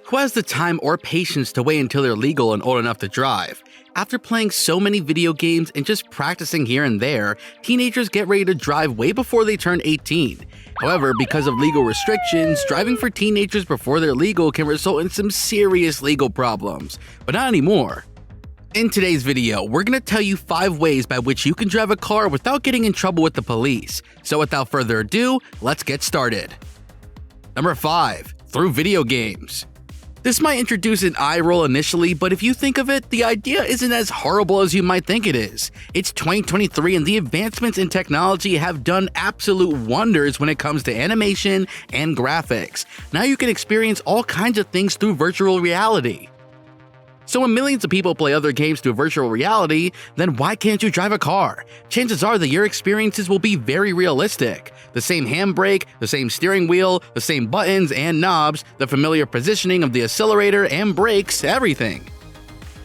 Who has the time or patience to wait until they're legal and old enough to drive? After playing so many video games and just practicing here and there, teenagers get ready to drive way before they turn 18. However, because of legal restrictions, driving for teenagers before they're legal can result in some serious legal problems, but not anymore. In today's video, we're going to tell you 5 ways by which you can drive a car without getting in trouble with the police. So without further ado, let's get started. Number 5. Through video games. This might introduce an eye roll initially, but if you think of it, the idea isn't as horrible as you might think it is. It's 2023 and the advancements in technology have done absolute wonders when it comes to animation and graphics. Now you can experience all kinds of things through virtual reality. So when millions of people play other games through virtual reality, then why can't you drive a car? Chances are that your experiences will be very realistic. The same handbrake, the same steering wheel, the same buttons and knobs, the familiar positioning of the accelerator and brakes, everything.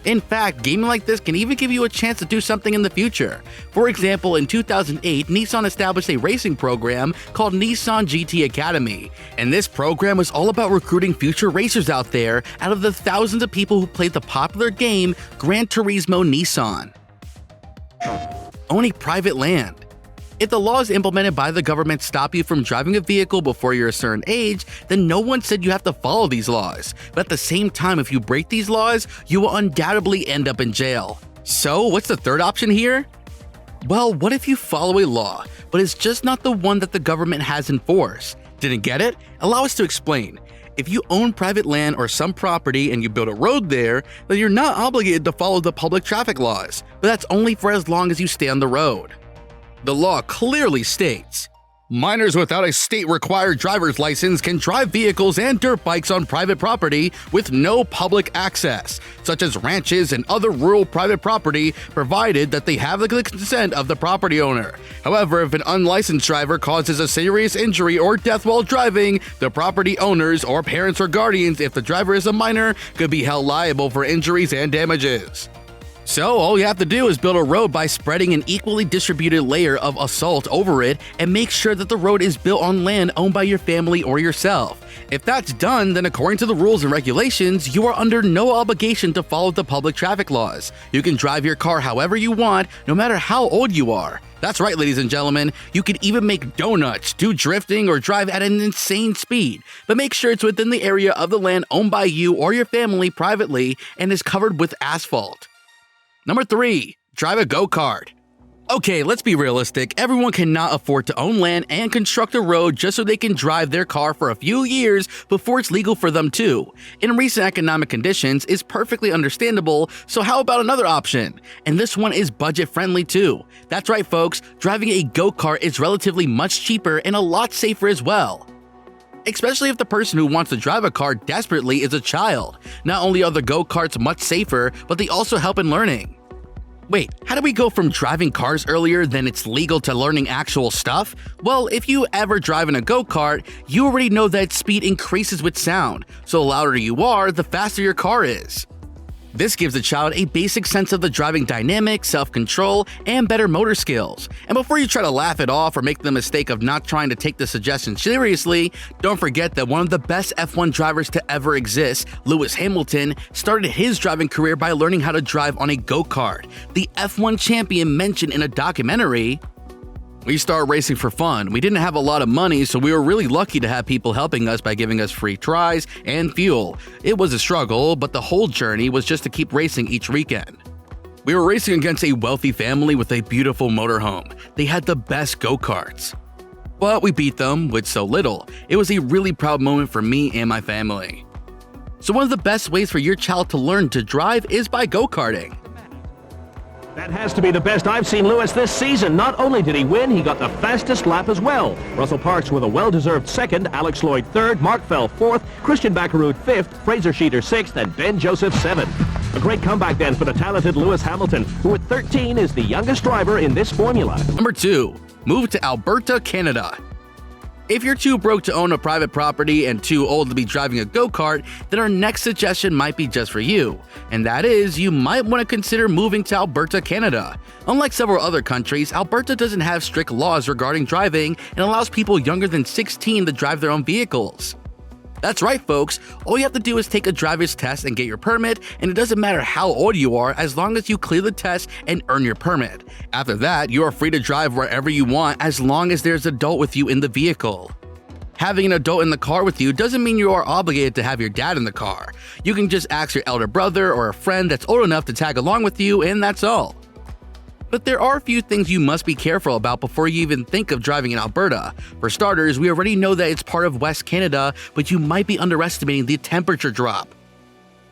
In fact, gaming like this can even give you a chance to do something in the future. For example, in 2008, Nissan established a racing program called Nissan GT Academy, and this program was all about recruiting future racers out there out of the thousands of people who played the popular game Gran Turismo Nissan. Owning private land. If the laws implemented by the government stop you from driving a vehicle before you're a certain age, then no one said you have to follow these laws. But at the same time, if you break these laws, you will undoubtedly end up in jail. So, what's the third option here? Well, what if you follow a law, but it's just not the one that the government has enforced? Didn't get it? Allow us to explain. If you own private land or some property and you build a road there, then you're not obligated to follow the public traffic laws, but that's only for as long as you stay on the road. The law clearly states, minors without a state-required driver's license can drive vehicles and dirt bikes on private property with no public access, such as ranches and other rural private property, provided that they have the consent of the property owner. However, if an unlicensed driver causes a serious injury or death while driving, the property owners or parents or guardians, if the driver is a minor, could be held liable for injuries and damages. So all you have to do is build a road by spreading an equally distributed layer of asphalt over it and make sure that the road is built on land owned by your family or yourself. If that's done, then according to the rules and regulations, you are under no obligation to follow the public traffic laws. You can drive your car however you want, no matter how old you are. That's right, ladies and gentlemen, you can even make donuts, do drifting, or drive at an insane speed. But make sure it's within the area of the land owned by you or your family privately and is covered with asphalt. Number 3. Drive a GoKart. Okay, let's be realistic. Everyone cannot afford to own land and construct a road just so they can drive their car for a few years before it's legal for them too. In recent economic conditions, it's perfectly understandable, so how about another option? And this one is budget-friendly too. That's right, folks, driving a GoKart is relatively much cheaper and a lot safer as well. Especially if the person who wants to drive a car desperately is a child. Not only are the go-karts much safer, but they also help in learning. Wait, how did we go from driving cars earlier then it's legal to learning actual stuff? Well, if you ever drive in a go-kart, you already know that speed increases with sound, so the louder you are, the faster your car is. This gives the child a basic sense of the driving dynamics, self-control, and better motor skills. And before you try to laugh it off or make the mistake of not trying to take the suggestion seriously, don't forget that one of the best F1 drivers to ever exist, Lewis Hamilton, started his driving career by learning how to drive on a go-kart. The F1 champion mentioned in a documentary, "We started racing for fun. We didn't have a lot of money, so we were really lucky to have people helping us by giving us free tries and fuel. It was a struggle, but the whole journey was just to keep racing each weekend. We were racing against a wealthy family with a beautiful motorhome. They had the best go-karts. But we beat them with so little. It was a really proud moment for me and my family." So one of the best ways for your child to learn to drive is by go-karting. That has to be the best I've seen Lewis this season. Not only did he win, he got the fastest lap as well. Russell Parks with a well-deserved second, Alex Lloyd third, Mark Fell fourth, Christian Baccarud fifth, Fraser Sheeter sixth, and Ben Joseph seventh. A great comeback then for the talented Lewis Hamilton, who at 13 is the youngest driver in this formula. Number 2. Move to Alberta, Canada. If you're too broke to own a private property and too old to be driving a go-kart, then our next suggestion might be just for you. And that is, you might want to consider moving to Alberta, Canada. Unlike several other countries, Alberta doesn't have strict laws regarding driving and allows people younger than 16 to drive their own vehicles. That's right, folks. All you have to do is take a driver's test and get your permit, and it doesn't matter how old you are as long as you clear the test and earn your permit. After that, you are free to drive wherever you want as long as there's an adult with you in the vehicle. Having an adult in the car with you doesn't mean you are obligated to have your dad in the car. You can just ask your elder brother or a friend that's old enough to tag along with you, and that's all. But there are a few things you must be careful about before you even think of driving in Alberta. For starters, we already know that it's part of West Canada, but you might be underestimating the temperature drop.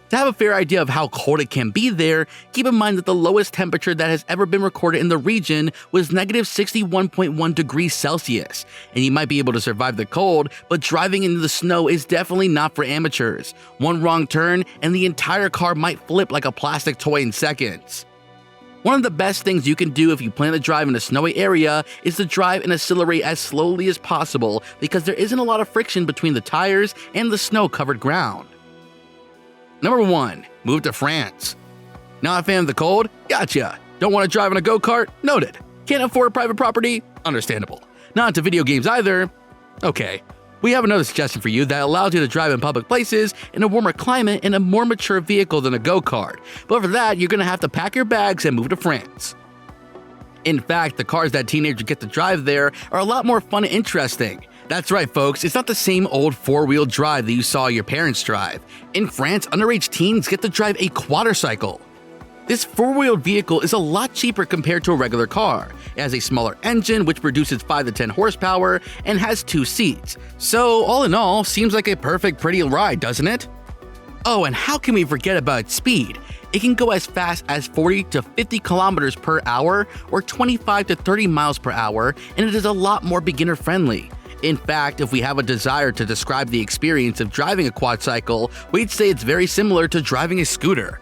To have a fair idea of how cold it can be there, keep in mind that the lowest temperature that has ever been recorded in the region was -61.1 degrees Celsius, and you might be able to survive the cold, but driving into the snow is definitely not for amateurs. One wrong turn, and the entire car might flip like a plastic toy in seconds. One of the best things you can do if you plan to drive in a snowy area is to drive and accelerate as slowly as possible because there isn't a lot of friction between the tires and the snow-covered ground. Number 1. Move to France. Not a fan of the cold? Gotcha. Don't want to drive on a go-kart? Noted. Can't afford private property? Understandable. Not into video games either? Okay. We have another suggestion for you that allows you to drive in public places in a warmer climate in a more mature vehicle than a go-kart, but for that, you're going to have to pack your bags and move to France. In fact, the cars that teenagers get to drive there are a lot more fun and interesting. That's right, folks, it's not the same old four-wheel drive that you saw your parents drive. In France, underage teens get to drive a quadricycle. This four-wheeled vehicle is a lot cheaper compared to a regular car. It has a smaller engine which produces 5 to 10 horsepower and has 2 seats. So all in all, seems like a perfect pretty ride, doesn't it? Oh, and how can we forget about its speed? It can go as fast as 40 to 50 kilometers per hour or 25 to 30 miles per hour, and it is a lot more beginner friendly. In fact, if we have a desire to describe the experience of driving a quadcycle, we'd say it's very similar to driving a scooter.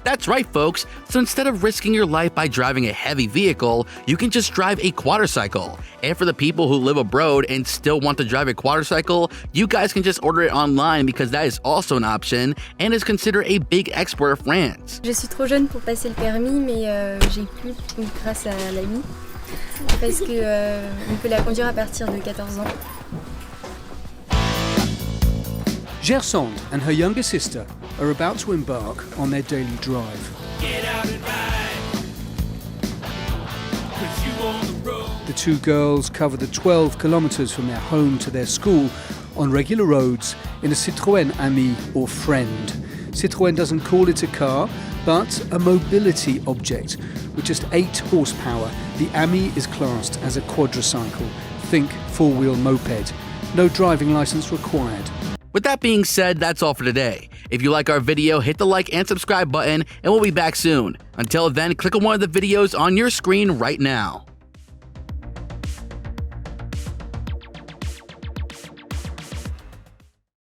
That's right, folks, so instead of risking your life by driving a heavy vehicle, you can just drive a quadricycle. And for the people who live abroad and still want to drive a quadricycle, you guys can just order it online because that is also an option and is considered a big export of France. Je suis trop jeune pour passer le permis, mais j'ai pu grâce à l'ami, parce que on peut la conduire à partir de 14 ans. Gersonde and her younger sister are about to embark on their daily drive. Get out and ride, 'cause you on the road. The two girls cover the 12 kilometers from their home to their school on regular roads in a Citroën Ami or Friend. Citroën doesn't call it a car, but a mobility object. With just 8 horsepower, the Ami is classed as a quadricycle. Think four-wheel moped. No driving license required. With that being said, that's all for today. If you like our video, hit the like and subscribe button, and we'll be back soon. Until then, click on one of the videos on your screen right now.